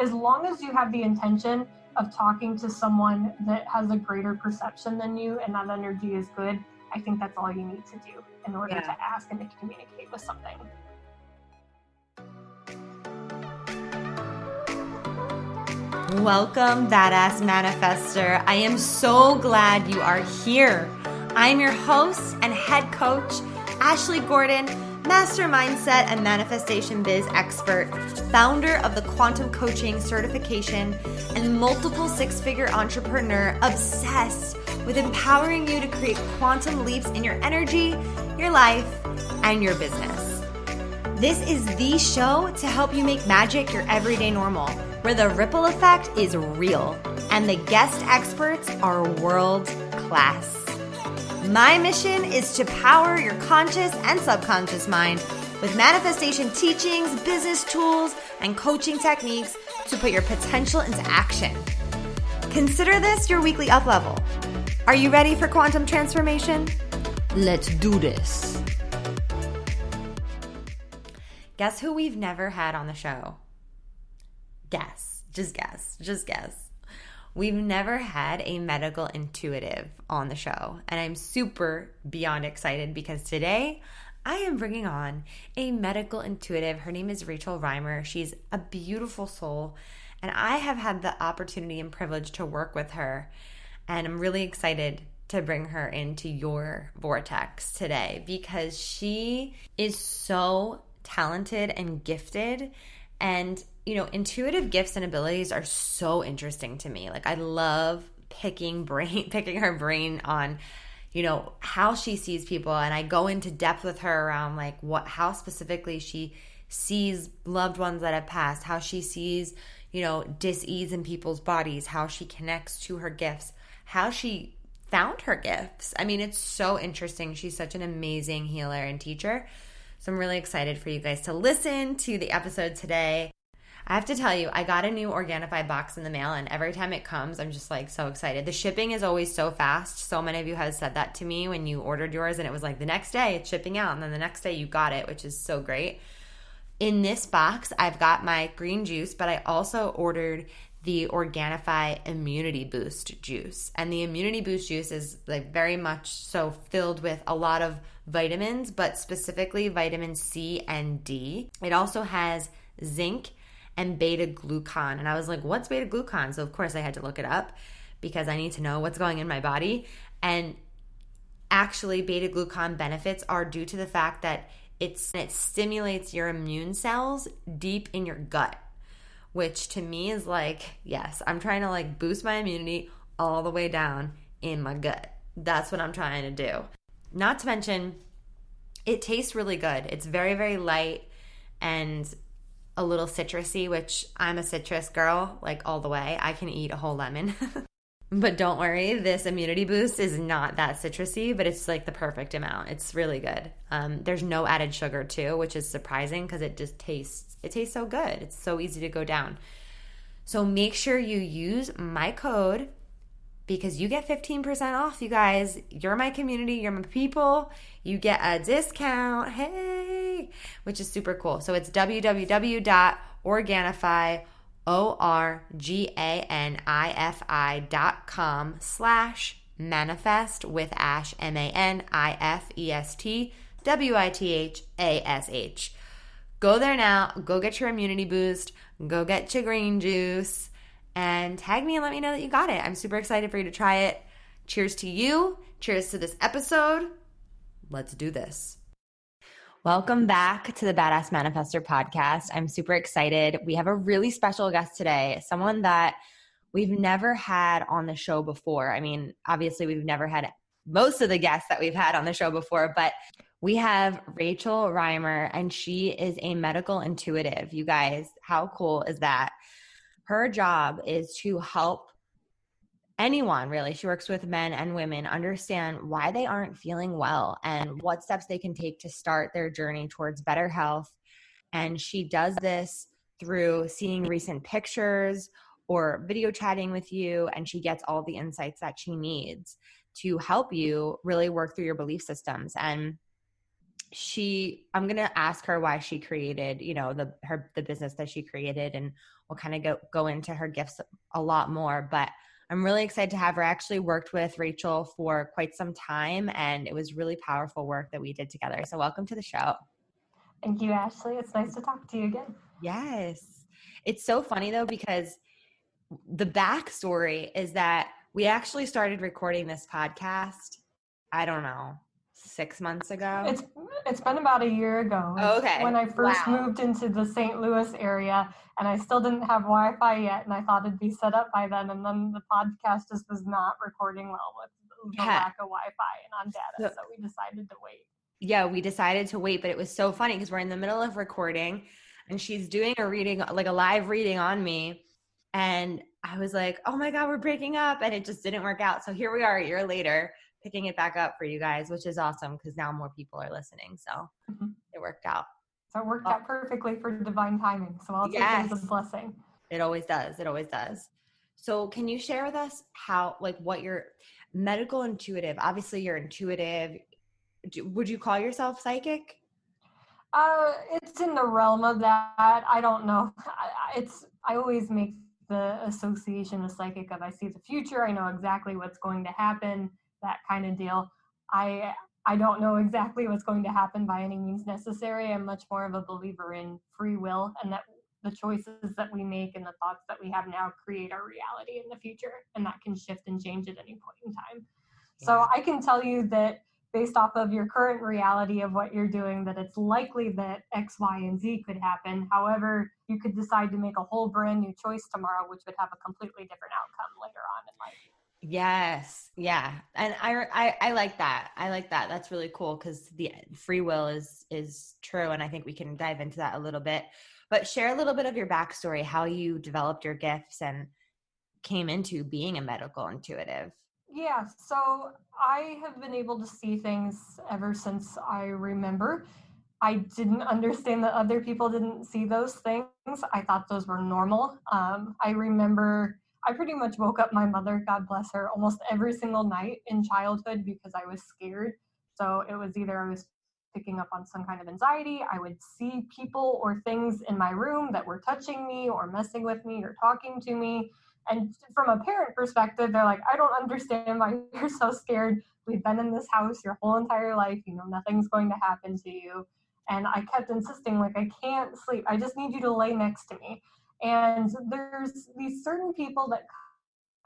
as long as you have the intention of talking to someone that has a greater perception than you and that energy is good, I think that's all you need to do in order to ask and to communicate with something. Welcome, Badass Manifester. I am so glad you are here. I'm your host and head coach, Ashley Gordon, master mindset and manifestation biz expert, founder of the Quantum Coaching Certification, and multiple six-figure entrepreneur obsessed with empowering you to create quantum leaps in your energy, your life, and your business. This is the show to help you make magic your everyday normal, where the ripple effect is real and the guest experts are world class. My mission is to power your conscious and subconscious mind with manifestation teachings, business tools, and coaching techniques to put your potential into action. Consider this your weekly up level. Are you ready for quantum transformation? Let's do this. Guess who we've never had on the show? Guess. We've never had a medical intuitive on the show, and I'm super beyond excited because today I am bringing on a medical intuitive. Her name is Rachel Reimer. She's a beautiful soul, and I have had the opportunity and privilege to work with her, and I'm really excited to bring her into your vortex today because she is so talented and gifted. And, you know, intuitive gifts and abilities are so interesting to me. Like, I love picking her brain on, you know, how she sees people. And I go into depth with her around like how specifically she sees loved ones that have passed, how she sees, you know, dis-ease in people's bodies, how she connects to her gifts, how she found her gifts. I mean, it's so interesting. She's such an amazing healer and teacher. So I'm really excited for you guys to listen to the episode today. I have to tell you, I got a new Organifi box in the mail, and every time it comes, I'm just like so excited. The shipping is always so fast. So many of you have said that to me when you ordered yours, and it was like the next day it's shipping out, and then the next day you got it, which is so great. In this box, I've got my green juice, but I also ordered the Organifi Immunity Boost juice. And the Immunity Boost juice is like very much so filled with a lot of vitamins, but specifically vitamin C and D. It also has zinc and beta glucan. And I was like, what's beta glucan? So of course I had to look it up because I need to know what's going in my body. And actually beta glucan benefits are due to the fact that it stimulates your immune cells deep in your gut, which to me is like, yes, I'm trying to like boost my immunity all the way down in my gut. That's what I'm trying to do. Not to mention, it tastes really good. It's very, very light and a little citrusy, which I'm a citrus girl, like all the way. I can eat a whole lemon. But don't worry, this immunity boost is not that citrusy, but it's like the perfect amount. It's really good. There's no added sugar too, which is surprising because it tastes so good. It's so easy to go down. So make sure you use my code because you get 15% off, you guys. You're my community, you're my people. You get a discount, hey, which is super cool. So it's www.organifi.com/manifest with Ash, MANIFEST, Go there now. Go get your immunity boost. Go get your green juice. And tag me and let me know that you got it. I'm super excited for you to try it. Cheers to you. Cheers to this episode. Let's do this. Welcome back to the Badass Manifester podcast. I'm super excited. We have a really special guest today, someone that we've never had on the show before. I mean, obviously we've never had most of the guests that we've had on the show before, but we have Rachel Reimer, and she is a medical intuitive. You guys, how cool is that? Her job is to help anyone, really. She works with men and women understand why they aren't feeling well and what steps they can take to start their journey towards better health. And she does this through seeing recent pictures or video chatting with you, and she gets all the insights that she needs to help you really work through your belief systems. And I'm going to ask her why she created, the business that she created and we'll kind of go into her gifts a lot more. But I'm really excited to have her. I actually worked with Rachel for quite some time, and it was really powerful work that we did together. So welcome to the show. Thank you, Ashley. It's nice to talk to you again. Yes. It's so funny though, because the backstory is that we actually started recording this podcast, I don't know, 6 months ago. It's been about a year ago. Okay. When I first moved into the St. Louis area, and I still didn't have Wi-Fi yet, and I thought it'd be set up by then, and then the podcast just was not recording well with the lack of Wi-Fi and on data, so we decided to wait. Yeah, we decided to wait, but it was so funny because we're in the middle of recording, and she's doing a reading, like a live reading on me, and I was like, oh my God, we're breaking up, and it just didn't work out. So here we are a year later, picking it back up for you guys, which is awesome because now more people are listening. So it worked out. So it worked out perfectly for divine timing. So I'll take it as a blessing. It always does. It always does. So can you share with us how, like, what your medical intuitive, obviously you're intuitive. Would you call yourself psychic? It's in the realm of that. I don't know. I always make the association with psychic of I see the future. I know exactly what's going to happen, that kind of deal. I don't know exactly what's going to happen by any means necessary. I'm much more of a believer in free will, and that the choices that we make and the thoughts that we have now create our reality in the future, and that can shift and change at any point in time. Yeah. So I can tell you that based off of your current reality of what you're doing, that it's likely that X, Y, and Z could happen. However, you could decide to make a whole brand new choice tomorrow, which would have a completely different outcome later on in life. Yes. Yeah. And I like that. I like that. That's really cool because the free will is true. And I think we can dive into that a little bit, but share a little bit of your backstory, how you developed your gifts and came into being a medical intuitive. Yeah, so I have been able to see things ever since I remember. I didn't understand that other people didn't see those things. I thought those were normal. I remember I pretty much woke up my mother, God bless her, almost every single night in childhood because I was scared. So it was either I was picking up on some kind of anxiety, I would see people or things in my room that were touching me or messing with me or talking to me. And from a parent perspective, they're like, I don't understand why you're so scared. We've been in this house your whole entire life. You know, nothing's going to happen to you. And I kept insisting, like, I can't sleep. I just need you to lay next to me. And there's these certain people that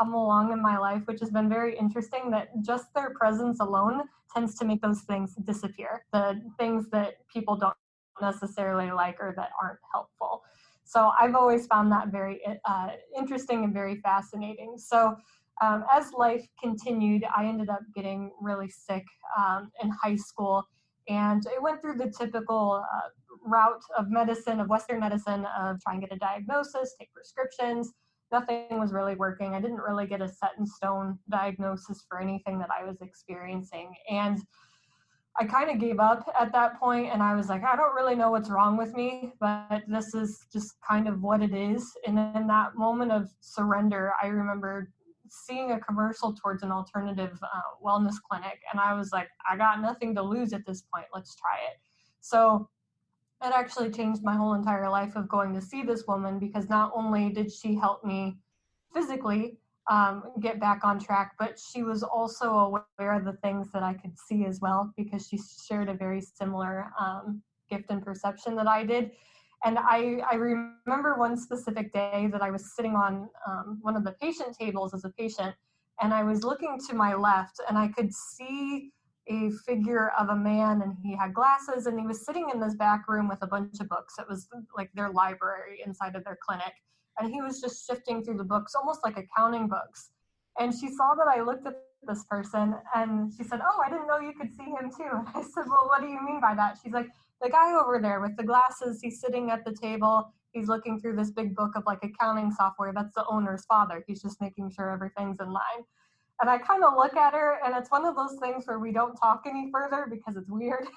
come along in my life, which has been very interesting, that just their presence alone tends to make those things disappear. The things that people don't necessarily like or that aren't helpful. So I've always found that very interesting and very fascinating. So as life continued, I ended up getting really sick in high school. And it went through the typical route of medicine, of Western medicine, of trying to get a diagnosis, take prescriptions. Nothing was really working. I didn't really get a set in stone diagnosis for anything that I was experiencing. And I kind of gave up at that point, and I was like, I don't really know what's wrong with me, but this is just kind of what it is. And in that moment of surrender, I remember seeing a commercial towards an alternative wellness clinic, and I was like, I got nothing to lose at this point. Let's try it. So it actually changed my whole entire life of going to see this woman, because not only did she help me physically get back on track, but she was also aware of the things that I could see as well, because she shared a very similar gift and perception that I did. And I remember one specific day that I was sitting on one of the patient tables as a patient, and I was looking to my left, and I could see a figure of a man, and he had glasses, and he was sitting in this back room with a bunch of books. It was like their library inside of their clinic. And he was just shifting through the books, almost like accounting books. And she saw that I looked at this person, and she said, oh, I didn't know you could see him too. And I said, well, what do you mean by that? She's like, the guy over there with the glasses, he's sitting at the table. He's looking through this big book of like accounting software. That's the owner's father. He's just making sure everything's in line. And I kind of look at her, and it's one of those things where we don't talk any further because it's weird.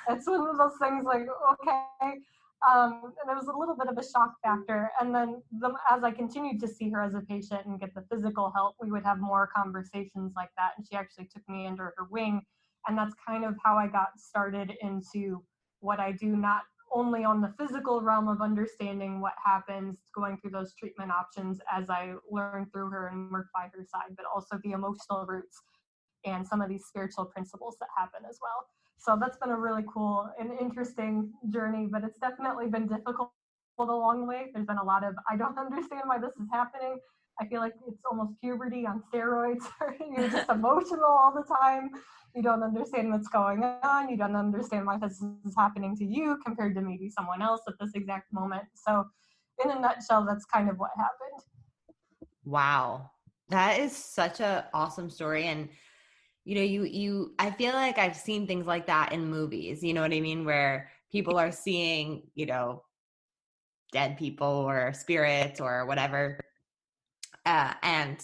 It's one of those things like, okay. And it was a little bit of a shock factor. And then as I continued to see her as a patient and get the physical help, we would have more conversations like that. And she actually took me under her wing. And that's kind of how I got started into what I do, not only on the physical realm of understanding what happens going through those treatment options as I learn through her and work by her side, but also the emotional roots and some of these spiritual principles that happen as well. So that's been a really cool and interesting journey, but it's definitely been difficult along the way. There's been a lot of, I don't understand why this is happening. I feel like it's almost puberty on steroids. You're just emotional all the time. You don't understand what's going on. You don't understand why this is happening to you compared to maybe someone else at this exact moment. So in a nutshell, that's kind of what happened. Wow. That is such a awesome story. And you I feel like I've seen things like that in movies, you know what I mean, where people are seeing, dead people or spirits or whatever. And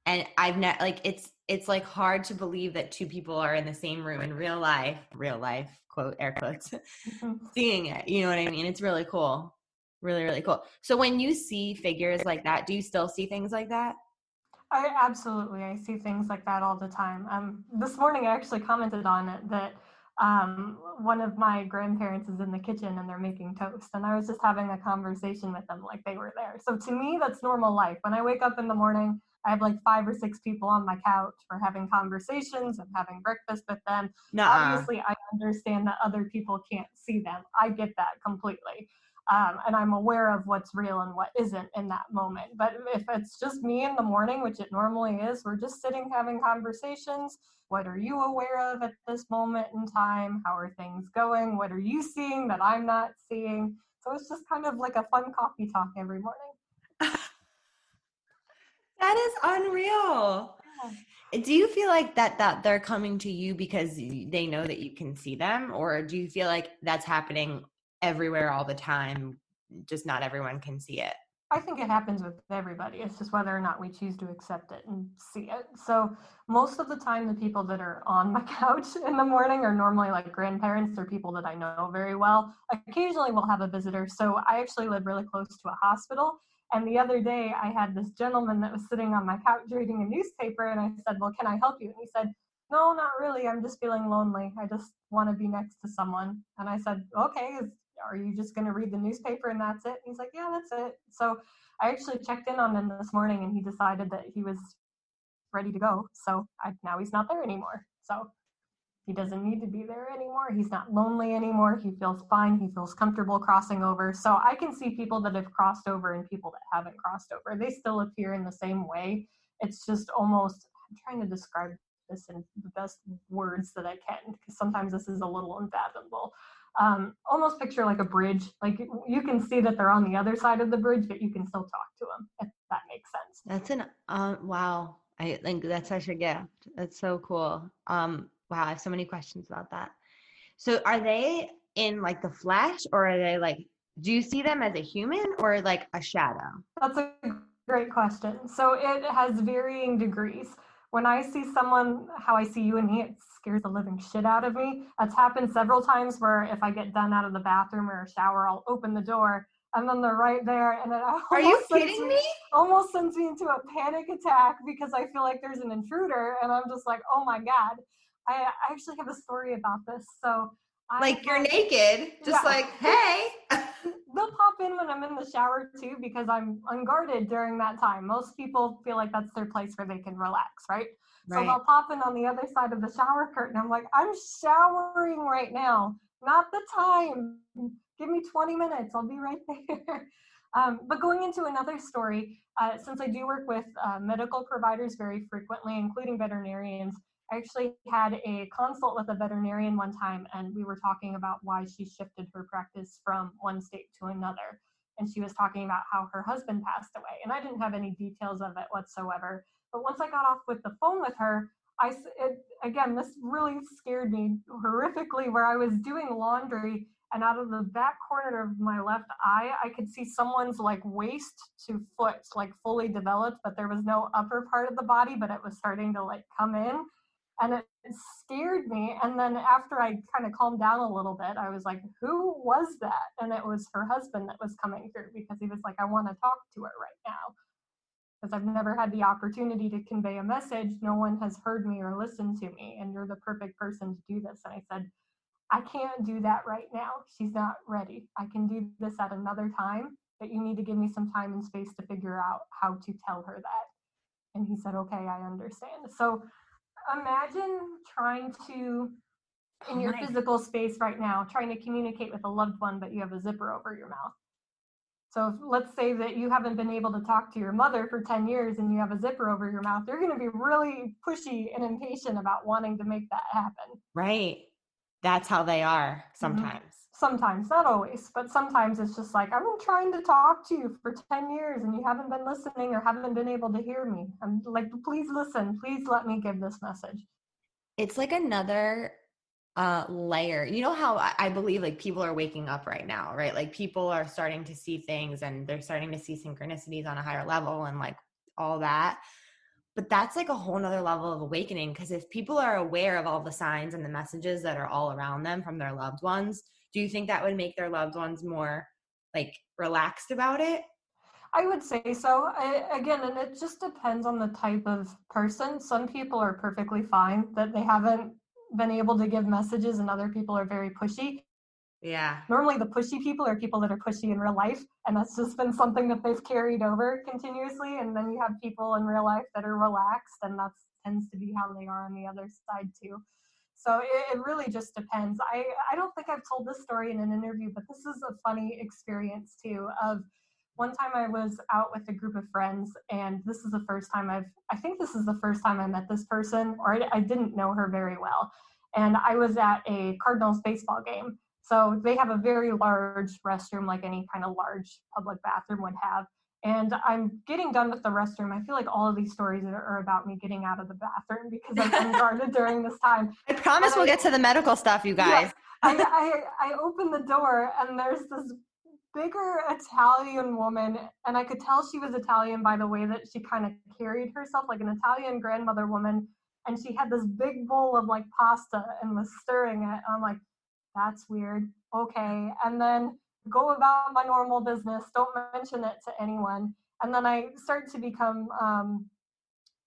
I've not like it's like hard to believe that two people are in the same room in real life, quote air quotes, seeing it. You know what I mean? It's really cool. Really, really cool. So when you see figures like that, do you still see things like that? I see things like that all the time. This morning I actually commented on it that one of my grandparents is in the kitchen and they're making toast, and I was just having a conversation with them like they were there. So to me, that's normal life. When I wake up in the morning, I have like 5 or 6 people on my couch. We're having conversations and having breakfast with them. Nuh-uh. Obviously, I understand that other people can't see them. I get that completely. And I'm aware of what's real and what isn't in that moment. But if it's just me in the morning, which it normally is, we're just sitting having conversations. What are you aware of at this moment in time? How are things going? What are you seeing that I'm not seeing? So it's just kind of like a fun coffee talk every morning. That is unreal. Yeah. Do you feel like that they're coming to you because they know that you can see them, or do you feel like that's happening everywhere all the time, just not everyone can see it? I think it happens with everybody. It's just whether or not we choose to accept it and see it. So most of the time, the people that are on my couch in the morning are normally like grandparents or people that I know very well. Occasionally we'll have a visitor. So I actually live really close to a hospital. And the other day I had this gentleman that was sitting on my couch reading a newspaper, and I said, well, can I help you? And he said, no, not really. I'm just feeling lonely. I just want to be next to someone. And I said, okay, are you just going to read the newspaper and that's it? And he's like, yeah, that's it. So I actually checked in on him this morning, and he decided that he was ready to go. So now he's not there anymore. So he doesn't need to be there anymore. He's not lonely anymore. He feels fine. He feels comfortable crossing over. So I can see people that have crossed over and people that haven't crossed over. They still appear in the same way. It's just almost, I'm trying to describe this in the best words that I can, because sometimes this is a little unfathomable. Almost picture like a bridge. Like you can see that they're on the other side of the bridge, but you can still talk to them, if that makes sense. That's an wow. I think that's such a gift. That's so cool. Wow, I have so many questions about that. So are they in like the flesh, or are they like, do you see them as a human or like a shadow? That's a great question. So it has varying degrees. When I see someone, how I see you and me, it scares the living shit out of me. That's happened several times where if I get done out of the bathroom or a shower, I'll open the door and then they're right there, and it Are you kidding me? almost sends me into a panic attack because I feel like there's an intruder, and I'm just like, oh my God. I actually have a story about this. So Like you're naked, just yeah. like, hey. They'll pop in when I'm in the shower too, because I'm unguarded during that time. Most people feel like that's their place where they can relax, right? So Right. they'll pop in on the other side of the shower curtain. I'm like, I'm showering right now, not the time. Give me 20 minutes. I'll be right there. But going into another story, since I do work with medical providers very frequently, including veterinarians, I actually had a consult with a veterinarian one time, and we were talking about why she shifted her practice from one state to another. And she was talking about how her husband passed away. And I didn't have any details of it whatsoever. But once I got off with the phone with her, again, this really scared me horrifically, where I was doing laundry, and out of the back corner of my left eye, I could see someone's like waist to foot, like fully developed, but there was no upper part of the body, but it was starting to like come in. And it scared me. And then after I kind of calmed down a little bit, I was like, who was that? And it was her husband that was coming through, because he was like, I want to talk to her right now, because I've never had the opportunity to convey a message. No one has heard me or listened to me, and you're the perfect person to do this. And I said, I can't do that right now. She's not ready. I can do this at another time, but you need to give me some time and space to figure out how to tell her that. And he said, okay, I understand. So imagine trying to, Oh in your my. physical space right now, trying to communicate with a loved one, but you have a zipper over your mouth. So let's say that you haven't been able to talk to your mother for 10 years and you have a zipper over your mouth, you're going to be really pushy and impatient about wanting to make that happen. Right. That's how they are Mm-hmm. sometimes. Sometimes, not always, but sometimes it's just like, I've been trying to talk to you for 10 years and you haven't been listening or haven't been able to hear me. I'm like, please listen. Please let me give this message. It's like another layer. You know how I believe like people are waking up right now, right? Like people are starting to see things and they're starting to see synchronicities on a higher level and like all that. But that's like a whole nother level of awakening, because if people are aware of all the signs and the messages that are all around them from their loved ones, do you think that would make their loved ones more like relaxed about it? I would say so. Again, and it just depends on the type of person. Some people are perfectly fine that they haven't been able to give messages, and other people are very pushy. Yeah. Normally, the pushy people are people that are pushy in real life, and that's just been something that they've carried over continuously. And then you have people in real life that are relaxed, and that tends to be how they are on the other side too. So it really just depends. I don't think I've told this story in an interview, but this is a funny experience too. Of one time I was out with a group of friends, and this is the first time I think this is the first time I met this person, or I didn't know her very well. And I was at a Cardinals baseball game. So they have a very large restroom, like any kind of large public bathroom would have. And I'm getting done with the restroom. I feel like all of these stories are about me getting out of the bathroom because I've been guarded during this time. I promise we'll get to the medical stuff, you Yes, guys. I opened the door and there's this bigger Italian woman, and I could tell she was Italian by the way that she kind of carried herself like an Italian grandmother woman. And she had this big bowl of like pasta and was stirring it. And I'm like, that's weird. Okay. And then go about my normal business. Don't mention it to anyone. And then I start to become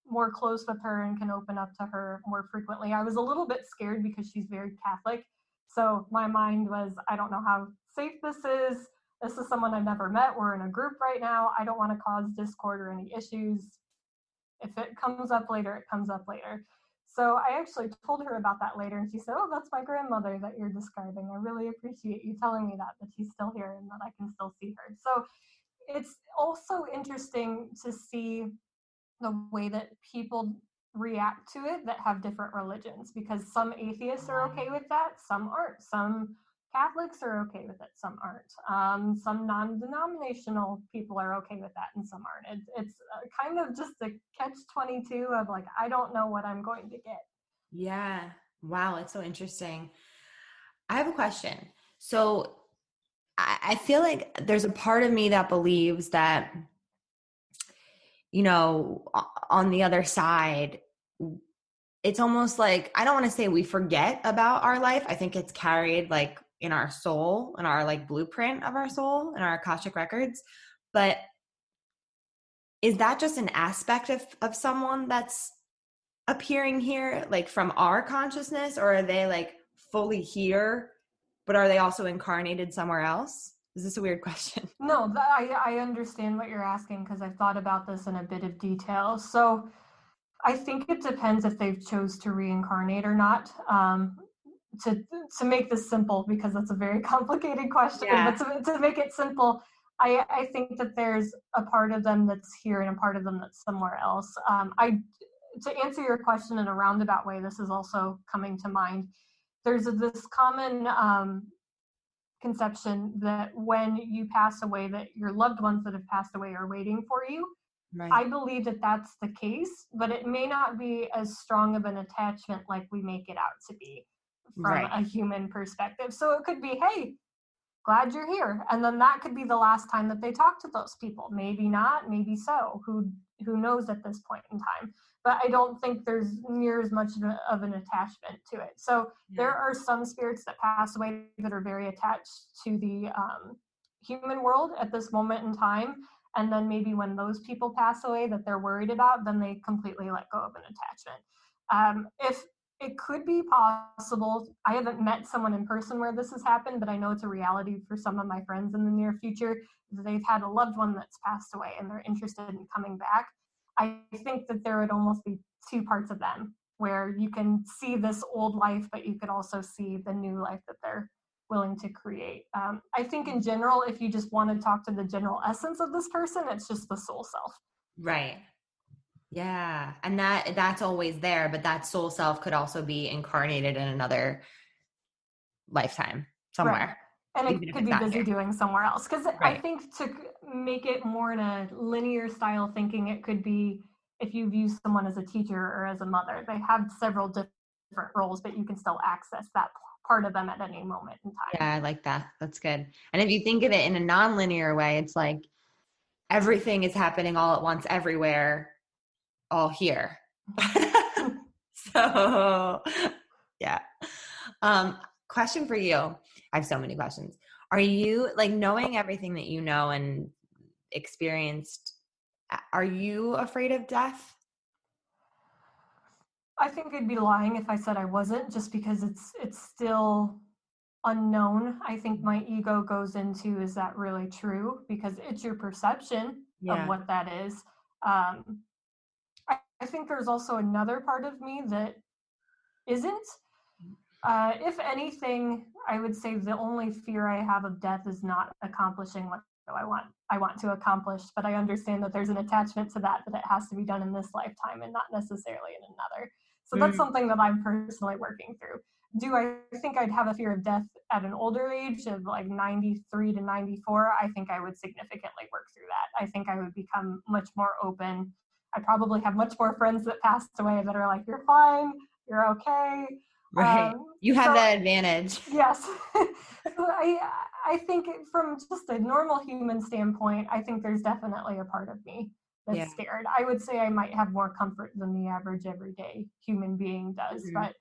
more close with her and can open up to her more frequently. I was a little bit scared because she's very Catholic. So my mind was, I don't know how safe this is. This is someone I've never met. We're in a group right now. I don't want to cause discord or any issues. If it comes up later, it comes up later. So I actually told her about that later, and she said, oh, that's my grandmother that you're describing. I really appreciate you telling me that she's still here and that I can still see her. So it's also interesting to see the way that people react to it that have different religions, because some atheists are okay with that, some aren't. Some Catholics are okay with it, some aren't. Some non-denominational people are okay with that, and some aren't. It's kind of just a catch-22 of like, I don't know what I'm going to get. Yeah. Wow, it's so interesting. I have a question. So I feel like there's a part of me that believes that, on the other side, it's almost like, I don't want to say we forget about our life. I think it's carried like in our soul, in our like blueprint of our soul, in our Akashic records. But is that just an aspect of someone that's appearing here, like from our consciousness, or are they like fully here, but are they also incarnated somewhere else? Is this a weird question? No, I understand what you're asking because I've thought about this in a bit of detail. So I think it depends if they've chose to reincarnate or not. To to make this simple, because that's a very complicated question, but Yeah. to make it simple, I think that there's a part of them that's here and a part of them that's somewhere else. I To answer your question in a roundabout way, this is also coming to mind. There's this common conception that when you pass away, that your loved ones that have passed away are waiting for you. Right. I believe that that's the case, but it may not be as strong of an attachment like we make it out to be from Right. a human perspective. So it could be, hey, glad you're here. And then that could be the last time that they talk to those people. Maybe not, maybe so. Who knows at this point in time? But I don't think there's near as much of an attachment to it. So there Yeah. are some spirits that pass away that are very attached to the human world at this moment in time. And then maybe when those people pass away that they're worried about, then they completely let go of an attachment. If it could be possible. I haven't met someone in person where this has happened, but I know it's a reality for some of my friends in the near future. They've had a loved one that's passed away and they're interested in coming back. I think that there would almost be two parts of them where you can see this old life, but you could also see the new life that they're willing to create. I think in general, if you just want to talk to the general essence of this person, it's just the soul self. Right. Yeah. And that's always there, but that soul self could also be incarnated in another lifetime Right. somewhere, And even it if could it's be not busy here. doing somewhere else. Because I Right. think to make it more in a linear style thinking, it could be if you view someone as a teacher or as a mother, they have several different roles, but you can still access that part of them at any moment in time. Yeah, I like that. That's good. And if you think of it in a non-linear way, it's like everything is happening all at once everywhere, all here. So, yeah. Question for you. I have so many questions. Are you like knowing everything that you know and experienced, are you afraid of death? I think I'd be lying if I said I wasn't, just because it's still unknown. I think my ego goes into, is that really true? Because it's your perception of Yeah. what that is. Um, I think there's also another part of me that isn't. If anything, I would say the only fear I have of death is not accomplishing what I want to accomplish, but I understand that there's an attachment to that it has to be done in this lifetime and not necessarily in another. So that's Mm, something that I'm personally working through. Do I think I'd have a fear of death at an older age of like 93 to 94? I think I would significantly work through that. I think I would become much more open. I probably have much more friends that passed away that are like, you're fine, you're okay. right. You have So that advantage. yes, so I think from just a normal human standpoint, I think there's definitely a part of me Yeah. that's scared. I would say I might have more comfort than the average everyday human being does, Mhm. but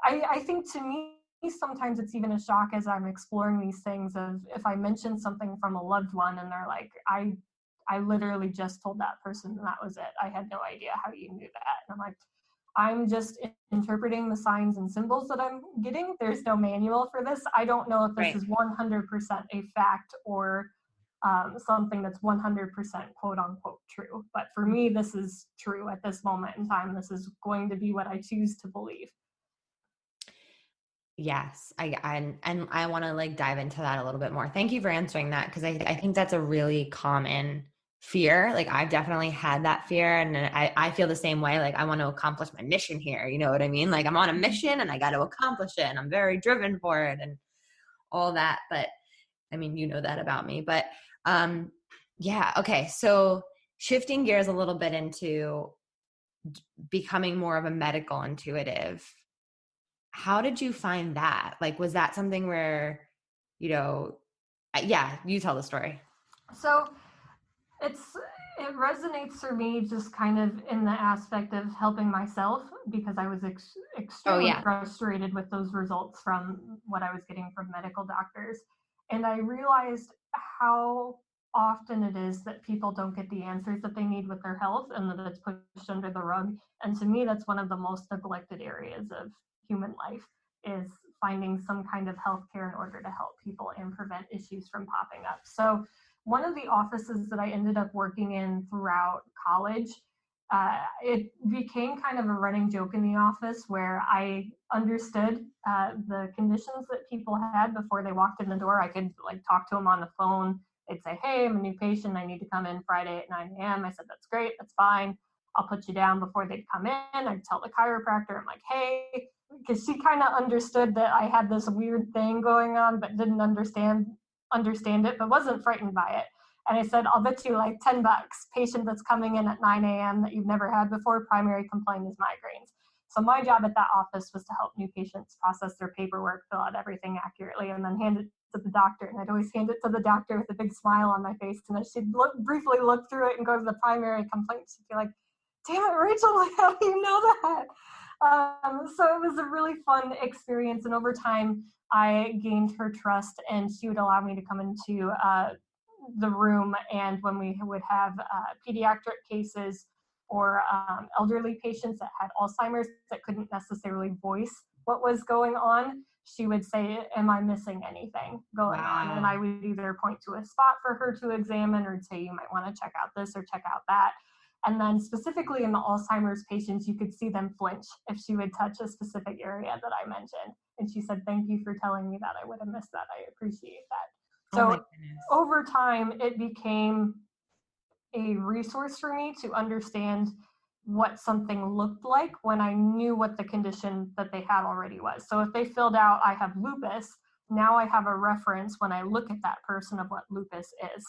I think to me sometimes it's even a shock as I'm exploring these things of if I mention something from a loved one and they're like, I literally just told that person and that was it. I had no idea how you knew that. And I'm like, I'm just interpreting the signs and symbols that I'm getting. There's no manual for this. I don't know if this Right. is 100% a fact or something that's 100% quote unquote true. But for me, this is true at this moment in time. This is going to be what I choose to believe. Yes, and I want to like dive into that a little bit more. Thank you for answering that because I think that's a really common fear. Like I've definitely had that fear and I feel the same way. Like I want to accomplish my mission here. You know what I mean? Like I'm on a mission and I got to accomplish it and I'm very driven for it and all that. But I mean, you know that about me. But um yeah, okay. So shifting gears a little bit into becoming more of a medical intuitive, how did you find that? Like, was that something where, you know, yeah, you tell the story. So it's it resonates for me just kind of in the aspect of helping myself because I was Oh, extremely yeah. frustrated with those results from what I was getting from medical doctors. And I realized how often it is that people don't get the answers that they need with their health and that it's pushed under the rug. And to me, that's one of the most neglected areas of human life is finding some kind of health care in order to help people and prevent issues from popping up. So one of the offices that I ended up working in throughout college, it became kind of a running joke in the office where I understood the conditions that people had before they walked in the door. I could like talk to them on the phone. They'd say, "Hey, I'm a new patient. I need to come in Friday at 9 a.m." I said, "That's great. That's fine. I'll put you down." Before they'd come in, I'd tell the chiropractor, I'm like, "Hey," because she kind of understood that I had this weird thing going on, but didn't understand it, but wasn't frightened by it. And I said, I'll bet you like $10, patient that's coming in at 9 a.m. that you've never had before, primary complaint is migraines. So my job at that office was to help new patients process their paperwork, fill out everything accurately, and then hand it to the doctor. And I'd always hand it to the doctor with a big smile on my face. And then she'd briefly look through it and go to the primary complaint. She'd be like, damn it, Rachel, how do you know that? So it was a really fun experience. And over time, I gained her trust and she would allow me to come into the room. And when we would have pediatric cases or elderly patients that had Alzheimer's that couldn't necessarily voice what was going on, she would say, am I missing anything going on? And I would either point to a spot for her to examine or say, you might want to check out this or check out that. And then specifically in the Alzheimer's patients, you could see them flinch if she would touch a specific area that I mentioned. And she said, thank you for telling me that. I would have missed that. I appreciate that. Oh my So goodness. over time, it became a resource for me to understand what something looked like when I knew what the condition that they had already was. So if they filled out, I have lupus, now I have a reference when I look at that person of what lupus is.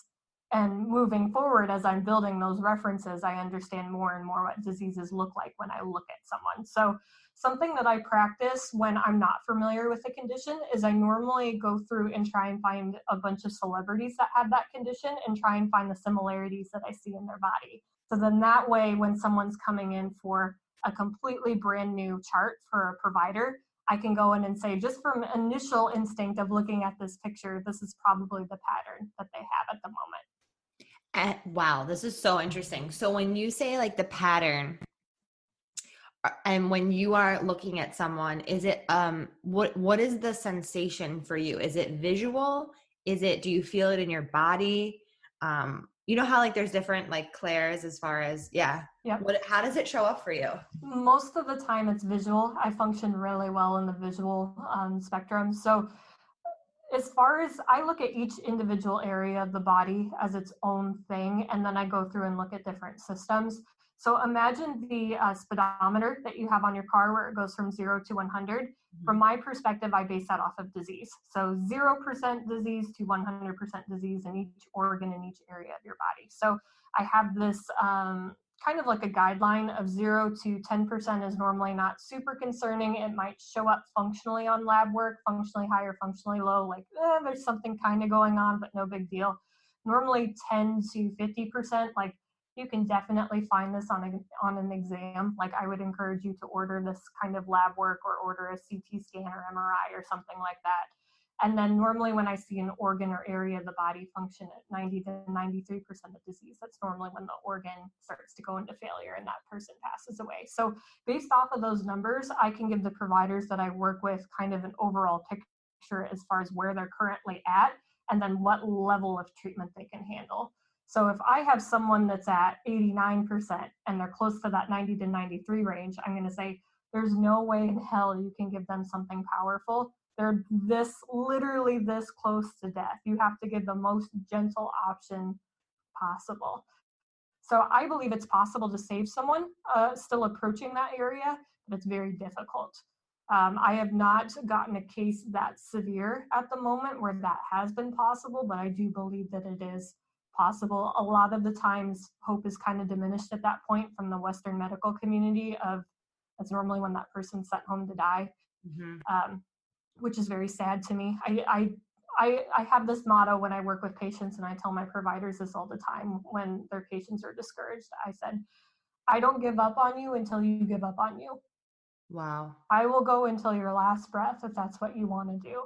And moving forward, as I'm building those references, I understand more and more what diseases look like when I look at someone. So something that I practice when I'm not familiar with the condition is I normally go through and try and find a bunch of celebrities that have that condition and try and find the similarities that I see in their body. So then that way, when someone's coming in for a completely brand new chart for a provider, I can go in and say, just from initial instinct of looking at this picture, this is probably the pattern that they have at the moment. Wow, this is so interesting. So when you say like the pattern, and when you are looking at someone, is it what is the sensation for you? Is it visual? Do you feel it in your body? You know how like there's different like clairs as far as Yep. How does it show up for you? Most of the time it's visual. I function really well in the visual spectrum. So as far as I look at each individual area of the body as its own thing, and then I go through and look at different systems. So imagine the speedometer that you have on your car where it goes from 0 to 100. Mm-hmm. From my perspective, I base that off of disease. So 0% disease to 100% disease in each organ in each area of your body. So I have this kind of like a guideline of 0 to 10% is normally not super concerning. It might show up functionally on lab work, functionally high or functionally low, like there's something kind of going on, but no big deal. Normally 10 to 50%, like you can definitely find this on an exam. Like I would encourage you to order this kind of lab work or order a CT scan or MRI or something like that. And then normally when I see an organ or area of the body function at 90 to 93% of disease, that's normally when the organ starts to go into failure and that person passes away. So based off of those numbers, I can give the providers that I work with kind of an overall picture as far as where they're currently at and then what level of treatment they can handle. So if I have someone that's at 89% and they're close to that 90 to 93 range, I'm going to say, there's no way in hell you can give them something powerful. They're literally this close to death. You have to give the most gentle option possible. So I believe it's possible to save someone still approaching that area, but it's very difficult. I have not gotten a case that severe at the moment where that has been possible, but I do believe that it is possible. A lot of the times, hope is kind of diminished at that point from the Western medical community of that's normally when that person's sent home to die. Mm-hmm. Which is very sad to me. I have this motto when I work with patients, and I tell my providers this all the time when their patients are discouraged. I said, I don't give up on you until you give up on you. Wow. I will go until your last breath if that's what you want to do.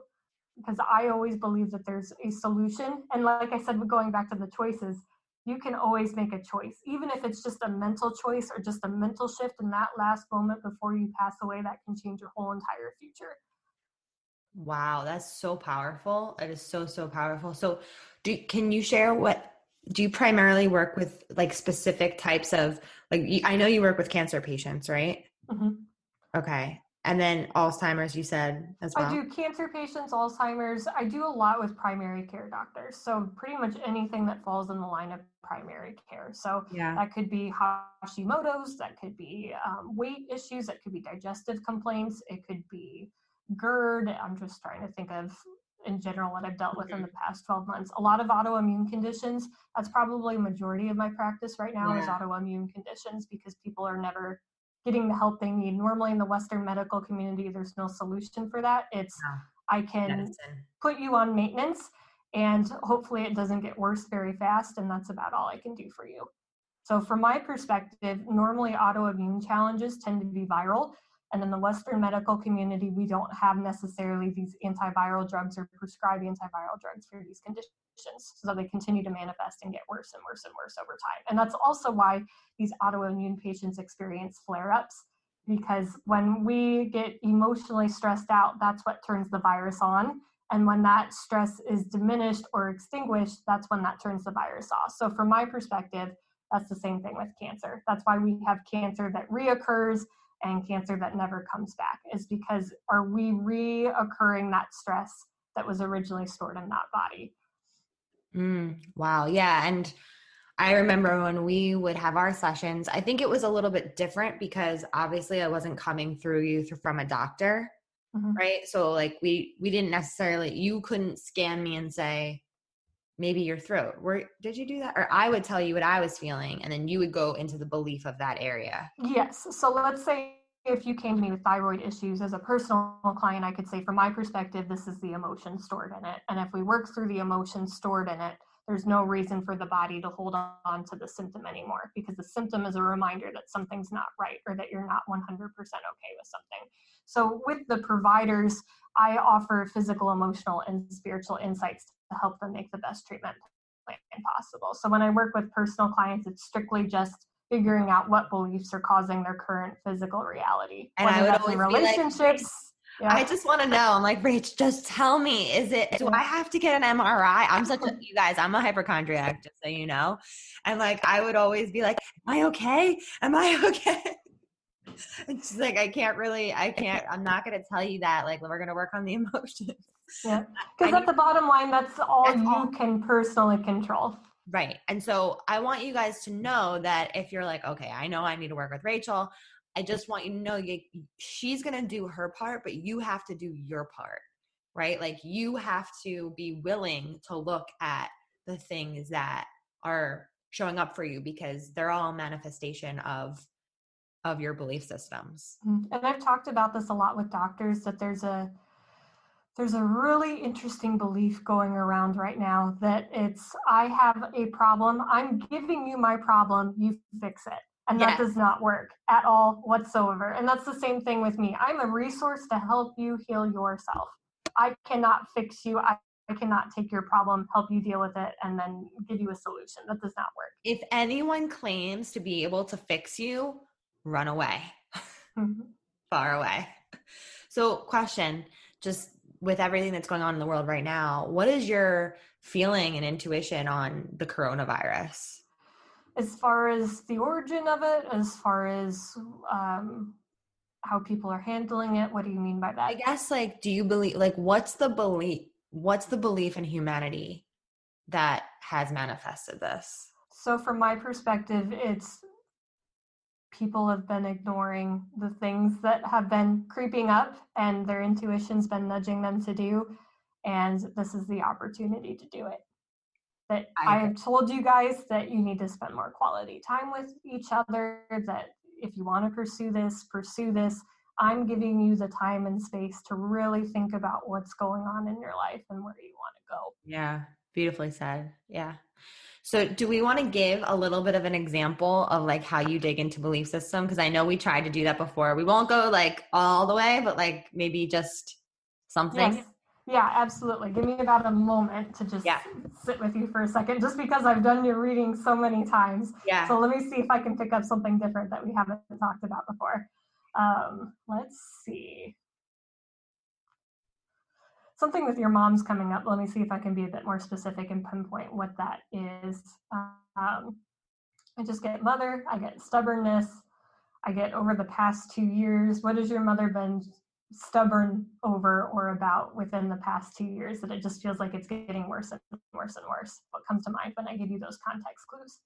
Because I always believe that there's a solution. And like I said, going back to the choices, you can always make a choice. Even if it's just a mental choice or just a mental shift in that last moment before you pass away, that can change your whole entire future. Wow, that's so powerful. It is so, so powerful. So can you share do you primarily work with like specific types of, like, I know you work with cancer patients, right? Mm-hmm. Okay. And then Alzheimer's, you said as well? I do cancer patients, Alzheimer's. I do a lot with primary care doctors. So pretty much anything that falls in the line of primary care. So that could be Hashimoto's, that could be weight issues, that could be digestive complaints, it could be GERD. I'm just trying to think of in general what I've dealt with in the past 12 months. A lot of autoimmune conditions. That's probably a majority of my practice right now is autoimmune conditions because people are never getting the help they need. Normally in the Western medical community, there's no solution for that. It's I can put you on maintenance and hopefully it doesn't get worse very fast, and that's about all I can do for you. So from my perspective, normally autoimmune challenges tend to be viral. And in the Western medical community, we don't have necessarily these antiviral drugs or prescribe antiviral drugs for these conditions. So they continue to manifest and get worse and worse and worse over time. And that's also why these autoimmune patients experience flare-ups, because when we get emotionally stressed out, that's what turns the virus on. And when that stress is diminished or extinguished, that's when that turns the virus off. So from my perspective, that's the same thing with cancer. That's why we have cancer that reoccurs and cancer that never comes back, is because are we reoccurring that stress that was originally stored in that body? Wow. Yeah. And I remember when we would have our sessions, I think it was a little bit different because obviously I wasn't coming through you from a doctor, right? So like we didn't necessarily, you couldn't scan me and say, maybe your throat. Did you do that? Or I would tell you what I was feeling, and then you would go into the belief of that area. Yes. So let's say if you came to me with thyroid issues as a personal client, I could say, from my perspective, this is the emotion stored in it. And if we work through the emotion stored in it, there's no reason for the body to hold on to the symptom anymore, because the symptom is a reminder that something's not right or that you're not 100% okay with something. So with the providers, I offer physical, emotional, and spiritual insights to help them make the best treatment plan possible. So when I work with personal clients, it's strictly just figuring out what beliefs are causing their current physical reality. And whether I would that's always in relationships. I just want to know. I'm like, Rach, just tell me, do I have to get an MRI? You guys, I'm a hypochondriac, just so you know. And like, I would always be like, am I okay? Am I okay? And she's like, I'm not going to tell you that. Like, we're going to work on the emotions. Yeah. Because at the bottom line, that's all you can personally control. Right. And so I want you guys to know that if you're like, okay, I know I need to work with Rachel, I just want you to know she's going to do her part, but you have to do your part, right? Like you have to be willing to look at the things that are showing up for you, because they're all a manifestation of your belief systems. And I've talked about this a lot with doctors, that there's a really interesting belief going around right now that it's, I have a problem, I'm giving you my problem, you fix it. And that does not work at all whatsoever. And that's the same thing with me. I'm a resource to help you heal yourself. I cannot fix you. I cannot take your problem, help you deal with it, and then give you a solution. That does not work. If anyone claims to be able to fix you, run away. Far away. So question, just with everything that's going on in the world right now, what is your feeling and intuition on the coronavirus? As far as the origin of it, as far as how people are handling it, what do you mean by that? I guess, like, do you believe, like, what's the belief in humanity that has manifested this? So from my perspective, it's people have been ignoring the things that have been creeping up and their intuition's been nudging them to do. And this is the opportunity to do it. That I have told you guys that you need to spend more quality time with each other, that if you want to pursue this. I'm giving you the time and space to really think about what's going on in your life and where you want to go. Yeah, beautifully said. Yeah. So do we want to give a little bit of an example of like how you dig into belief system? Because I know we tried to do that before. We won't go like all the way, but like maybe just something. Yes. Yeah, absolutely. Give me about a moment to just sit with you for a second, just because I've done your reading so many times. Yeah. So let me see if I can pick up something different that we haven't talked about before. Let's see. Something with your mom's coming up. Let me see if I can be a bit more specific and pinpoint what that is. I just get mother, I get stubbornness, I get over the past 2 years. What has your mother been stubborn over or about within the past 2 years that it just feels like it's getting worse and worse and worse? What comes to mind when I give you those context clues?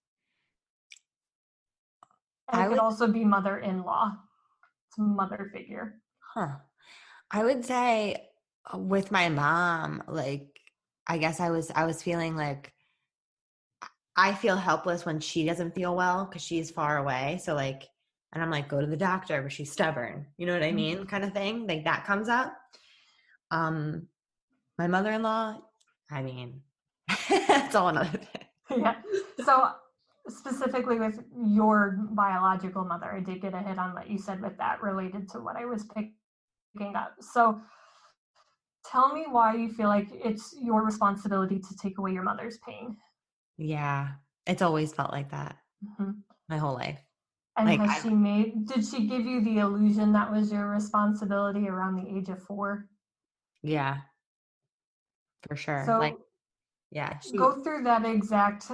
And it could also be mother-in-law. It's a mother figure. I would say with my mom, like, I guess I was feeling like I feel helpless when she doesn't feel well because she's far away. So like, and I'm like, go to the doctor, but she's stubborn. You know what I mean? Kind of thing. Like that comes up. My mother-in-law, I mean, that's all another thing. Yeah. So specifically with your biological mother, I did get a hit on what you said with that related to what I was picking up. So tell me why you feel like it's your responsibility to take away your mother's pain. Yeah. It's always felt like that Mm-hmm. my whole life. And Like has I she did she give you the illusion that was your responsibility around the age of 4? yeah, for sure. Like, So yeah, go through that exact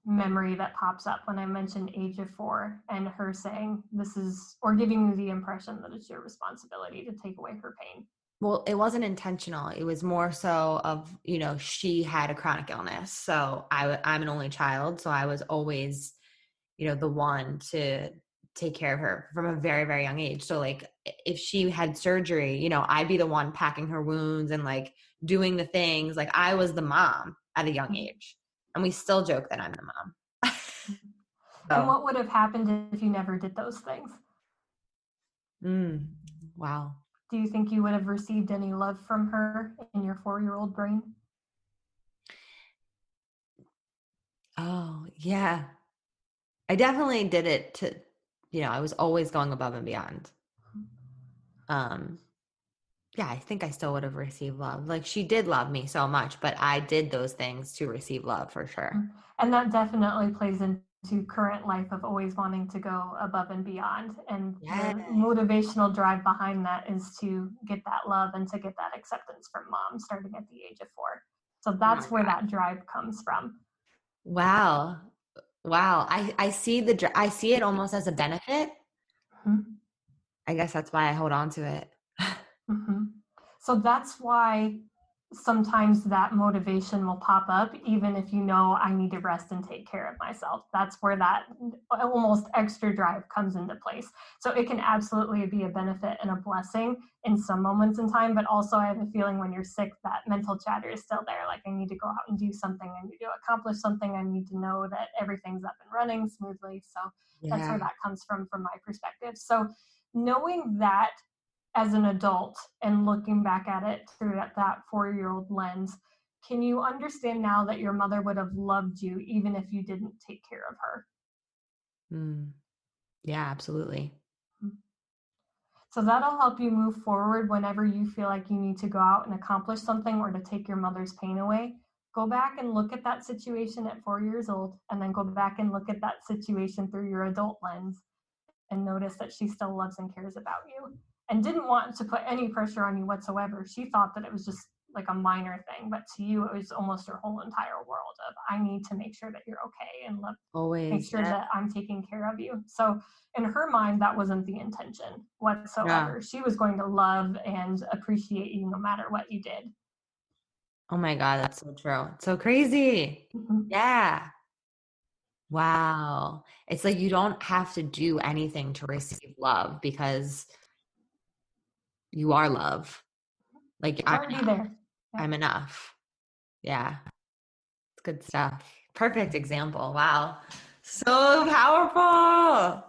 memory that pops up when I mentioned age of 4 and her saying this is, or giving you the impression that it's your responsibility to take away her pain. well, it wasn't intentional. It was more so of, she had a chronic illness. So I'm an only child. So I was always, the one to take care of her from a very, very young age. So like if she had surgery, I'd be the one packing her wounds and like doing the things. Like I was the mom at a young age. And we still joke that I'm the mom. And So, what would have happened if you never did those things? wow. Do you think you would have received any love from her in your 4-year-old brain? Oh, yeah. I definitely did it to, I was always going above and beyond. Um, yeah, I think I still would have received love. Like she did love me so much, but I did those things to receive love for sure. And that definitely plays into current life of always wanting to go above and beyond. And Yeah. the motivational drive behind that is to get that love and to get that acceptance from mom starting at the age of 4. So Oh my that's where God. that drive comes from. Wow. Wow. I see I see it almost as a benefit. Mm-hmm. I guess that's why I hold on to it. Mm-hmm. So that's why sometimes that motivation will pop up, even if you know I need to rest and take care of myself. That's where that almost extra drive comes into place. So it can absolutely be a benefit and a blessing in some moments in time, but also I have a feeling when you're sick, that mental chatter is still there. Like I need to go out and do something, I need to accomplish something, I need to know that everything's up and running smoothly. So that's where Yeah. that comes from my perspective. So knowing that as an adult and looking back at it through that 4-year-old lens, can you understand now that your mother would have loved you even if you didn't take care of her? Mm. Yeah, absolutely. So that'll help you move forward whenever you feel like you need to go out and accomplish something or to take your mother's pain away. Go back and look at that situation at 4 years old, and then go back and look at that situation through your adult lens and notice that she still loves and cares about you and didn't want to put any pressure on you whatsoever. She thought that it was just like a minor thing, but to you, it was almost your whole entire world of I need to make sure that you're okay and make Always. sure Yeah. that I'm taking care of you. So in her mind, that wasn't the intention Yeah. whatsoever. She was going to love and appreciate you no matter what you did. Oh my God, that's so true. It's so crazy. Mm-hmm. Yeah. Wow. It's like you don't have to do anything to receive love because you are love. Like It's already there. Yeah. I'm enough. Yeah. It's good stuff. Perfect example. Wow. So powerful.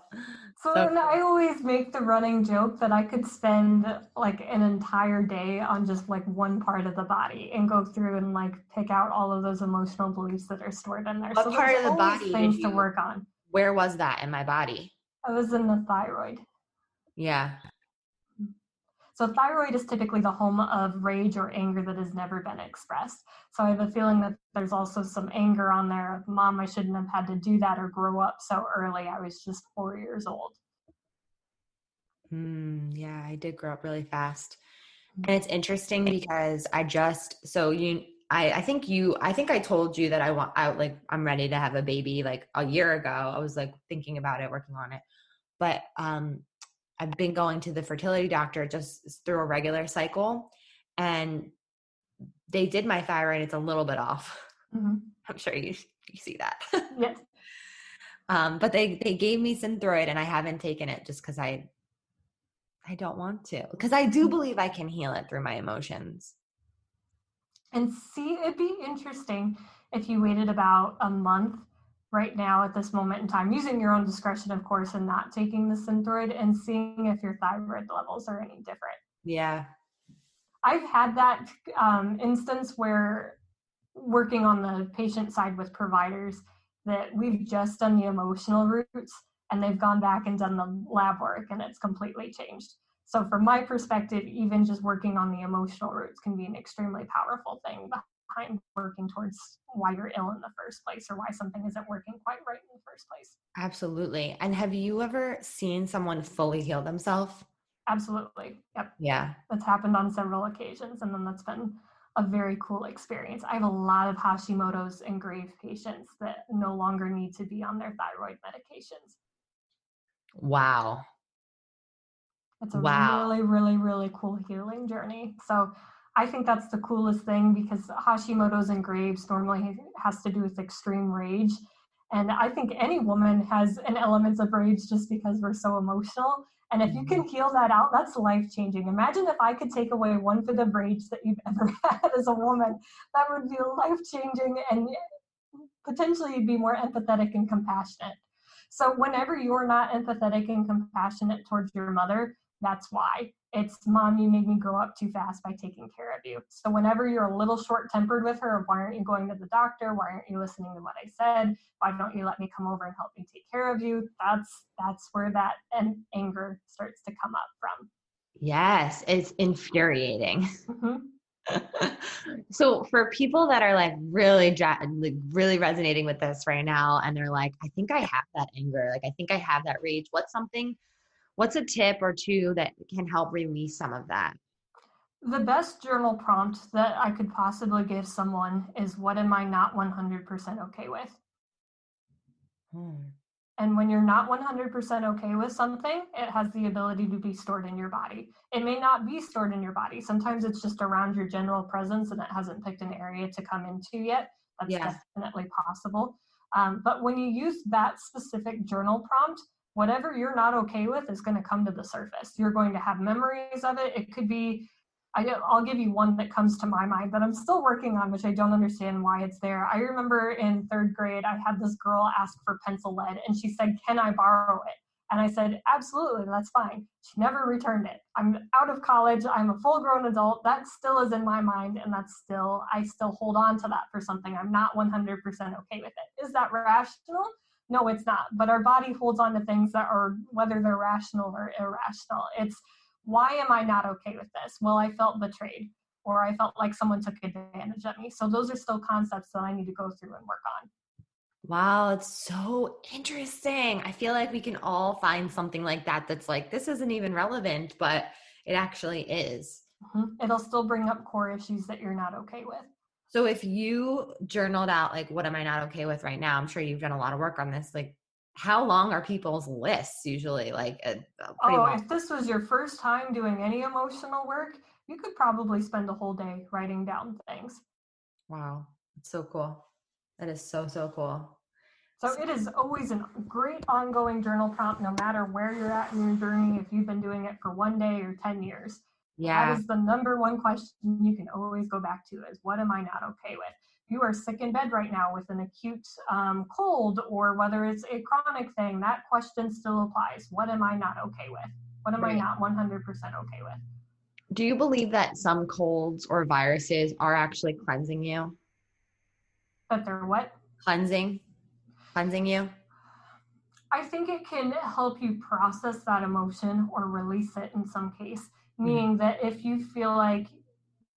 So So and I always make the running joke that I could spend like an entire day on just like one part of the body and go through and like pick out all of those emotional beliefs that are stored in there. what So there's part of the always body things to work on. where was that in my body? I was in the thyroid. Yeah. So thyroid is typically the home of rage or anger that has never been expressed. So I have a feeling that there's also some anger on there of mom, I shouldn't have had to do that or grow up so early. I was just 4 years old. Yeah, I did grow up really fast. And it's interesting because I think I told you that I'm ready to have a baby like a year ago. I was like thinking about it, working on it. But I've been going to the fertility doctor just through a regular cycle, and they did my thyroid. It's a little bit off. Mm-hmm. I'm sure you see that. Yes. But they gave me Synthroid, and I haven't taken it just because I don't want to, because I do believe I can heal it through my emotions. And see, it'd be interesting if you waited about a month right now at this moment in time, using your own discretion, of course, and not taking the Synthroid and seeing if your thyroid levels are any different. Yeah. I've had that instance where working on the patient side with providers, that we've just done the emotional roots, and they've gone back and done the lab work, and it's completely changed. So from my perspective, even just working on the emotional roots can be an extremely powerful thing behind working towards why you're ill in the first place, or why something isn't working quite right in the first place. Absolutely. And have you ever seen someone fully heal themselves? Absolutely. Yep. Yeah. That's happened on several occasions, and then that's been a very cool experience. I have a lot of Hashimoto's and Graves patients that no longer need to be on their thyroid medications. Wow. It's a Wow. really, really, really cool healing journey. So I think that's the coolest thing, because Hashimoto's and Graves normally has to do with extreme rage. And I think any woman has an element of rage just because we're so emotional. And if you can heal that out, that's life changing. Imagine if I could take away one bit of rage that you've ever had as a woman. That would be life changing, and potentially be more empathetic and compassionate. So whenever you're not empathetic and compassionate towards your mother, that's why. It's, mom, you made me grow up too fast by taking care of you. So whenever you're a little short-tempered with her, why aren't you going to the doctor? Why aren't you listening to what I said? Why don't you let me come over and help me take care of you? That's where that anger starts to come up from. Yes, it's infuriating. Mm-hmm. So for people that are like really really resonating with this right now, and they're like, I think I have that anger, like I think I have that rage. What's a tip or two that can help release some of that? The best journal prompt that I could possibly give someone is, what am I not 100% okay with? And when you're not 100% okay with something, it has the ability to be stored in your body. It may not be stored in your body. Sometimes it's just around your general presence and it hasn't picked an area to come into yet. That's Yes. definitely possible. But when you use that specific journal prompt, whatever you're not okay with is going to come to the surface. You're going to have memories of it. It could be, I'll give you one that comes to my mind that I'm still working on, which I don't understand why it's there. I remember in third grade, I had this girl ask for pencil lead, and she said, "Can I borrow it?" And I said, "Absolutely, that's fine." She never returned it. I'm out of college. I'm a full-grown adult. That still is in my mind, and I still hold on to that for something. I'm not 100% okay with it. Is that rational? No, it's not. But our body holds on to things that are, whether they're rational or irrational. It's, why am I not okay with this? Well, I felt betrayed, or I felt like someone took advantage of me. So those are still concepts that I need to go through and work on. Wow, it's so interesting. I feel like we can all find something like that that's like, this isn't even relevant, but it actually is. Mm-hmm. It'll still bring up core issues that you're not okay with. So if you journaled out, like, what am I not okay with right now? I'm sure you've done a lot of work on this. Like, how long are people's lists usually? Like, pretty long. If this was your first time doing any emotional work, you could probably spend a whole day writing down things. Wow. It's so cool. That is so, so cool. So it is always a great ongoing journal prompt, no matter where you're at in your journey, if you've been doing it for 1 day or 10 years. That Yeah. is the number one question you can always go back to, is, what am I not okay with? You are sick in bed right now with an acute cold, or whether it's a chronic thing, that question still applies. What am I not okay with? What am I Right. not 100% okay with? Do you believe that some colds or viruses are actually cleansing you? That they're what? Cleansing? Cleansing you? I think it can help you process that emotion or release it in some case. Meaning that if you feel like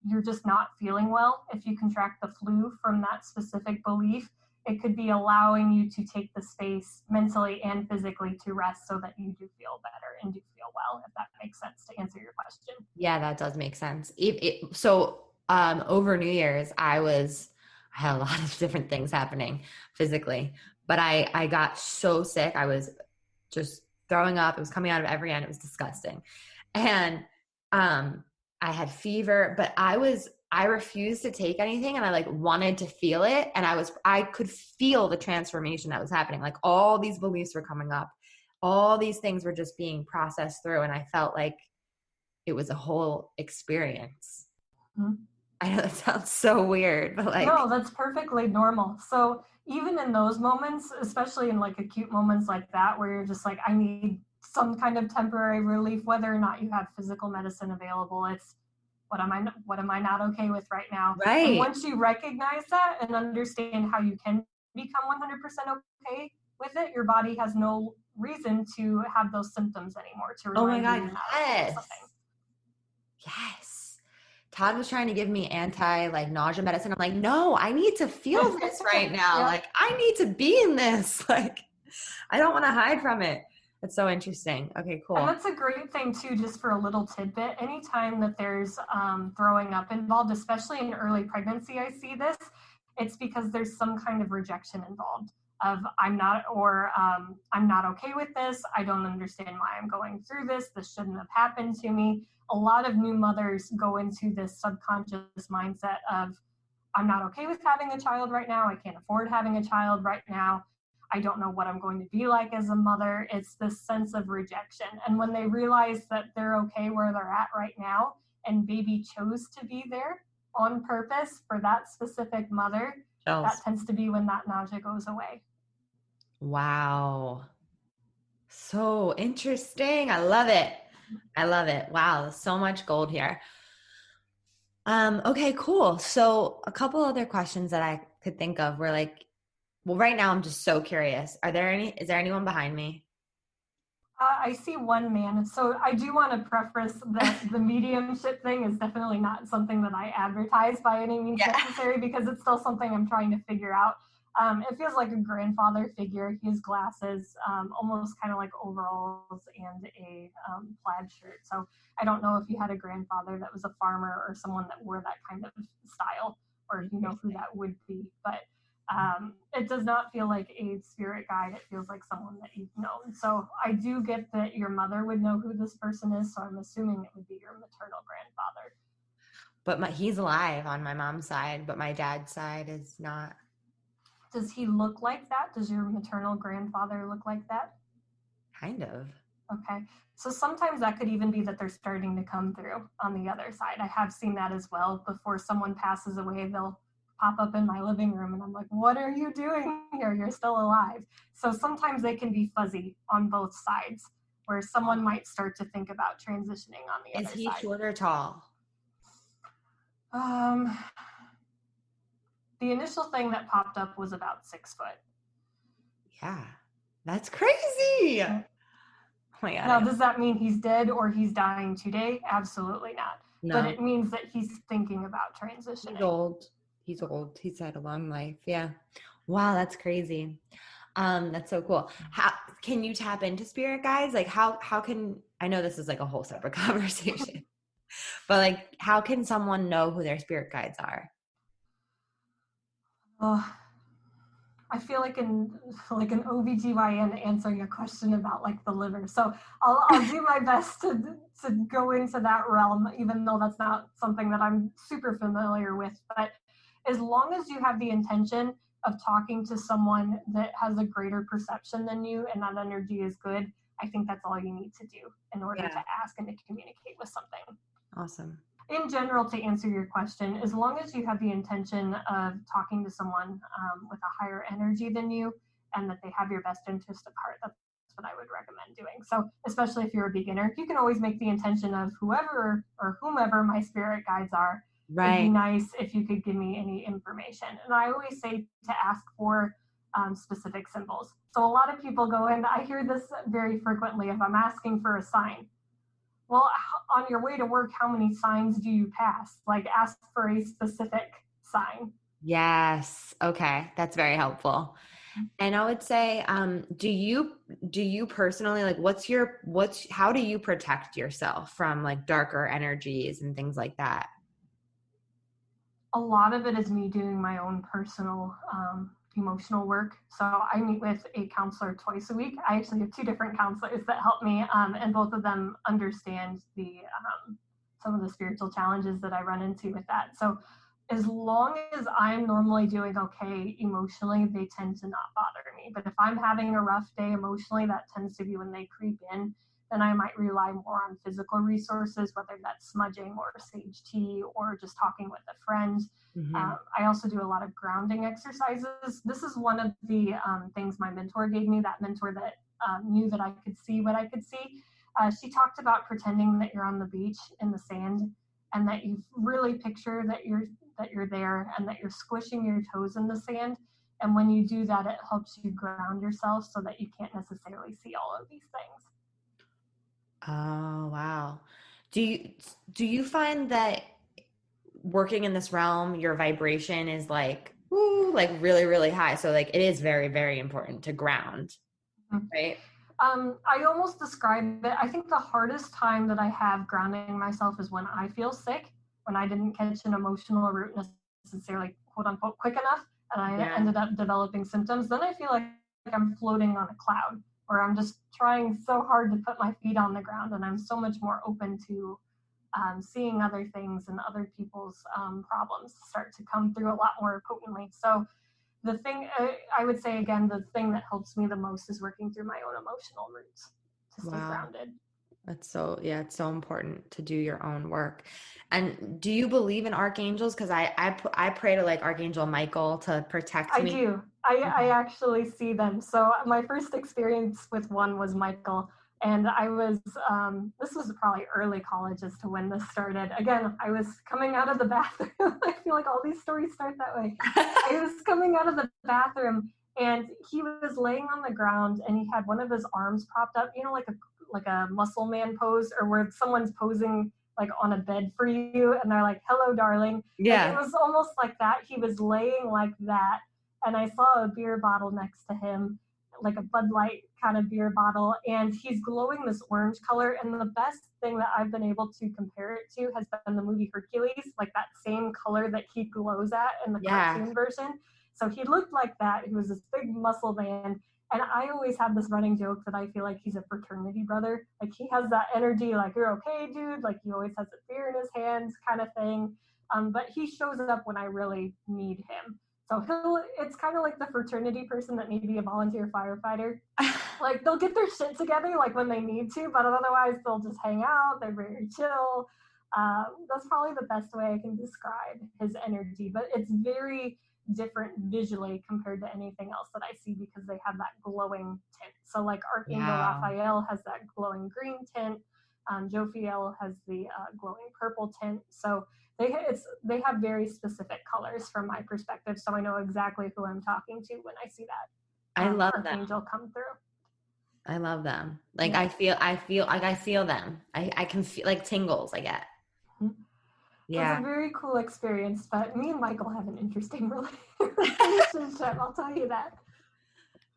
you're just not feeling well, if you contract the flu from that specific belief, it could be allowing you to take the space mentally and physically to rest, so that you do feel better and do feel well, if that makes sense to answer your question. Yeah, that does make sense. So over New Year's, I had a lot of different things happening physically, but I got so sick. I was just throwing up. It was coming out of every end. It was disgusting. And I had fever, but I refused to take anything, and I like wanted to feel it. And I could feel the transformation that was happening. Like, all these beliefs were coming up. All these things were just being processed through. And I felt like it was a whole experience. Mm-hmm. I know that sounds so weird, but like, no, that's perfectly normal. So even in those moments, especially in like acute moments like that, where you're just like, I need some kind of temporary relief, whether or not you have physical medicine available, it's, what am I not okay with right now? And right. once you recognize that and understand how you can become 100% okay with it, your body has no reason to have those symptoms anymore, to Oh my remind you God, you're not okay with yes. something. Yes. Todd was trying to give me nausea medicine. I'm like, no, I need to feel this right now. Yep. Like, I need to be in this. Like, I don't want to hide from it. That's so interesting. Okay, cool. And that's a great thing too, just for a little tidbit. Anytime that there's throwing up involved, especially in early pregnancy, I see this, it's because there's some kind of rejection involved of I'm not okay with this. I don't understand why I'm going through this. This shouldn't have happened to me. A lot of new mothers go into this subconscious mindset of I'm not okay with having a child right now. I can't afford having a child right now. I don't know what I'm going to be like as a mother. It's this sense of rejection. And when they realize that they're okay where they're at right now, and baby chose to be there on purpose for that specific mother, that tends to be when that nausea goes away. Wow. So interesting. I love it. I love it. Wow. There's so much gold here. Okay, cool. So a couple other questions that I could think of were like, well, right now I'm just so curious. Is there anyone behind me? I see one man. So I do want to preface that the mediumship thing is definitely not something that I advertise by any means necessary, because it's still something I'm trying to figure out. It feels like a grandfather figure. He has glasses, almost kind of like overalls and a plaid shirt. So I don't know if you had a grandfather that was a farmer or someone that wore that kind of style, or if you know who that would be. But it does not feel like a spirit guide. It feels like someone that you've known. So I do get that your mother would know who this person is. So I'm assuming it would be your maternal grandfather. But he's alive on my mom's side, but my dad's side is not. Does he look like that? Does your maternal grandfather look like that? Kind of. Okay. So sometimes that could even be that they're starting to come through on the other side. I have seen that as well. Before someone passes away, they'll pop up in my living room and I'm like, what are you doing here? You're still alive. So sometimes they can be fuzzy on both sides, where someone might start to think about transitioning on the other side. Is he short or tall? The initial thing that popped up was about 6 foot. Yeah. That's crazy. Oh my God. Now, does that mean he's dead or he's dying today? Absolutely not. No. But it means that he's thinking about transitioning. He's old. He's had a long life. Yeah. Wow, that's crazy. That's so cool. How can you tap into spirit guides? Like how can, I know this is like a whole separate conversation, but like how can someone know who their spirit guides are? I feel like an OBGYN answering a question about like the liver. So I'll do my best to go into that realm, even though that's not something that I'm super familiar with. But as long as you have the intention of talking to someone that has a greater perception than you and that energy is good, I think that's all you need to do in order to ask and to communicate with something. Awesome. In general, to answer your question, as long as you have the intention of talking to someone with a higher energy than you and that they have your best interest at heart, that's what I would recommend doing. So especially if you're a beginner, you can always make the intention of whoever or whomever my spirit guides are. Right. It'd be nice if you could give me any information. And I always say to ask for specific symbols. So a lot of people go in, I hear this very frequently, if I'm asking for a sign. Well, on your way to work, how many signs do you pass? Like, ask for a specific sign. Yes. Okay. That's very helpful. And I would say, do you personally, like, how do you protect yourself from like darker energies and things like that? A lot of it is me doing my own personal emotional work. So I meet with a counselor twice a week. I actually have 2 different counselors that help me, and both of them understand the some of the spiritual challenges that I run into with that. So as long as I'm normally doing okay emotionally, they tend to not bother me. But if I'm having a rough day emotionally, that tends to be when they creep in. Then I might rely more on physical resources, whether that's smudging or sage tea or just talking with a friend. Mm-hmm. I also do a lot of grounding exercises. This is one of the things my mentor gave me, that mentor that knew that I could see what I could see. She talked about pretending that you're on the beach in the sand and that you really picture that you're there and that you're squishing your toes in the sand And when you do that, it helps you ground yourself so that you can't necessarily see all of these things. Oh, wow. Do you find that working in this realm, your vibration is like, woo, like really, really high? So like it is very, very important to ground, right? I almost describe it. I think the hardest time that I have grounding myself is when I feel sick, when I didn't catch an emotional root necessarily, quote unquote, quick enough, and I Yeah. ended up developing symptoms. Then I feel like I'm floating on a cloud, or I'm just trying so hard to put my feet on the ground, and I'm so much more open to seeing other things and other people's problems start to come through a lot more potently. So the thing I would say again, the thing that helps me the most is working through my own emotional roots to stay Wow. grounded. That's so, yeah, it's so important to do your own work. And do you believe in archangels? Because I pray to like Archangel Michael to protect I me. do. I actually see them. So my first experience with one was Michael, and I was this was probably early college as to when this started. Again, I was coming out of the bathroom. I feel like all these stories start that way. I was coming out of the bathroom, and he was laying on the ground, and he had one of his arms propped up, like a muscle man pose, or where someone's posing like on a bed for you, and they're like, "Hello, darling." Like it Yeah. was almost like that. He was laying like that, and I saw a beer bottle next to him, like a Bud Light kind of beer bottle, and he's glowing this orange color. And the best thing that I've been able to compare it to has been the movie Hercules, like that same color that he glows at in the Yeah. cartoon version. So he looked like that. He was this big muscle man. And I always have this running joke that I feel like he's a fraternity brother. Like he has that energy, like, you're okay, dude. Like he always has a beer in his hands kind of thing. But he shows up when I really need him. So it's kind of like the fraternity person that may be a volunteer firefighter. Like they'll get their shit together like when they need to, but otherwise they'll just hang out. They're very chill. That's probably the best way I can describe his energy, but it's very different visually compared to anything else that I see because they have that glowing tint. So like Archangel Wow. Raphael has that glowing green tint. Jophiel has the glowing purple tint. So they have very specific colors from my perspective, so I know exactly who I'm talking to when I see that I love them. archangel come through. I love them. Like Yeah. I feel them. I can feel like tingles I get. It was a Yeah. very cool experience, but me and Michael have an interesting relationship, I'll tell you that.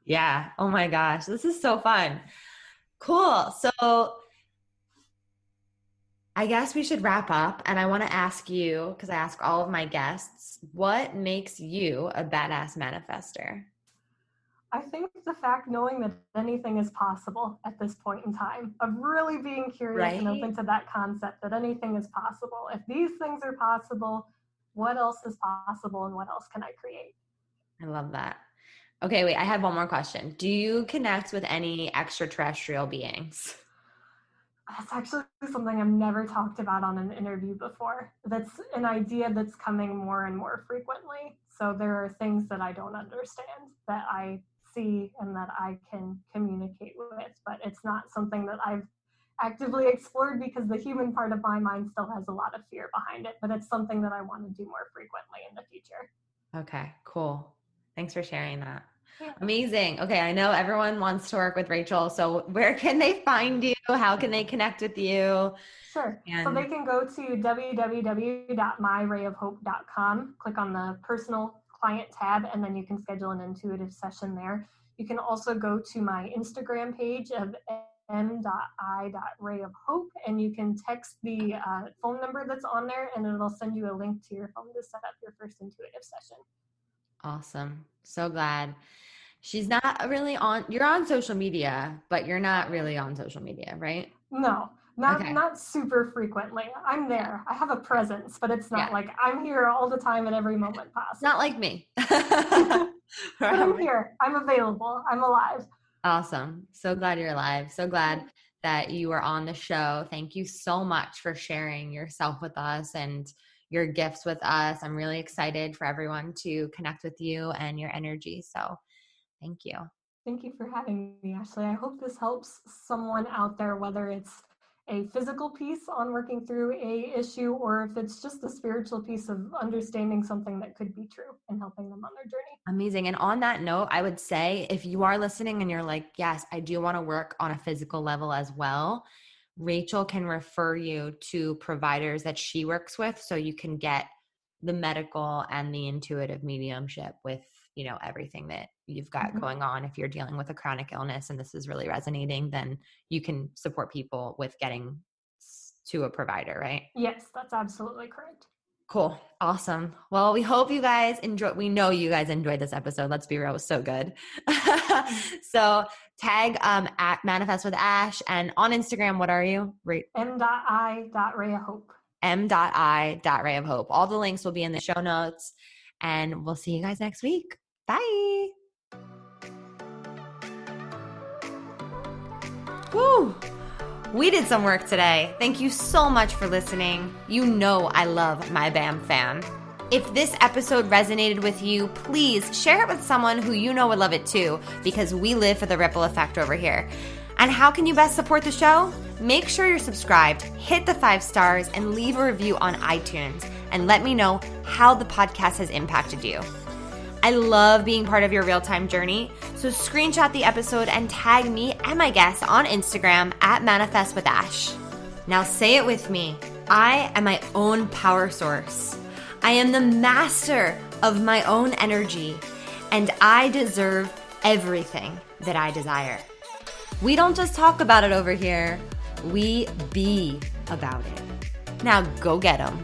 Yeah. Oh my gosh. This is so fun. Cool. So I guess we should wrap up. And I want to ask you, because I ask all of my guests, what makes you a badass manifester? I think the fact knowing that anything is possible at this point in time, of really being curious and Right? open to that concept that anything is possible. If these things are possible, what else is possible and what else can I create? I love that. Okay, wait, I have one more question. Do you connect with any extraterrestrial beings? That's actually something I've never talked about on an interview before. That's an idea that's coming more and more frequently. So there are things that I don't understand that I see and that I can communicate with, but it's not something that I've actively explored because the human part of my mind still has a lot of fear behind it, but it's something that I want to do more frequently in the future. Okay, cool. Thanks for sharing that. Yeah. Amazing. Okay, I know everyone wants to work with Rachel. So where can they find you? How can they connect with you? Sure. So And they can go to www.m.i.raeofhope.com, click on the personal client tab, and then you can schedule an intuitive session there. You can also go to my Instagram page of m.i.raeofhope, and you can text the phone number that's on there, and it'll send you a link to your phone to set up your first intuitive session. awesome. So glad. She's not really on, you're on social media, but you're not really on social media, right? No, not Okay. not super frequently. I'm Yeah. there. I have a presence, but it's not Yeah. like I'm here all the time at every moment Not possible. like me. But I'm here. I'm available. I'm alive. Awesome. So glad you're alive. So glad that you were on the show. Thank you so much for sharing yourself with us and your gifts with us. I'm really excited for everyone to connect with you and your energy. So thank you. Thank you for having me, Ashley. I hope this helps someone out there, whether it's a physical piece on working through a issue, or if it's just a spiritual piece of understanding something that could be true and helping them on their journey. Amazing. And on that note, I would say if you are listening and you're like, yes, I do want to work on a physical level as well, Rachel can refer you to providers that she works with so you can get the medical and the intuitive mediumship with, you know, everything that you've got going on. If you're dealing with a chronic illness and this is really resonating, then you can support people with getting to a provider, right? Yes, that's absolutely correct. Cool. Awesome. Well, we hope you guys enjoy. We know you guys enjoyed this episode. Let's be real. It was so good. So tag at Manifest with Ash, and on Instagram, what are you? m.i.raeofhope. m.i.raeofhope. All the links will be in the show notes, and we'll see you guys next week. Bye. Woo! We did some work today. Thank you so much for listening. You know I love my BAM fam. If this episode resonated with you, please share it with someone who you know would love it too, because we live for the ripple effect over here. And how can you best support the show? Make sure you're subscribed, hit the 5 stars, and leave a review on iTunes, and let me know how the podcast has impacted you. I love being part of your real-time journey, so screenshot the episode and tag me and my guests on Instagram at Manifest with Ash. Now say it with me. I am my own power source. I am the master of my own energy, and I deserve everything that I desire. We don't just talk about it over here, we be about it. Now go get 'em.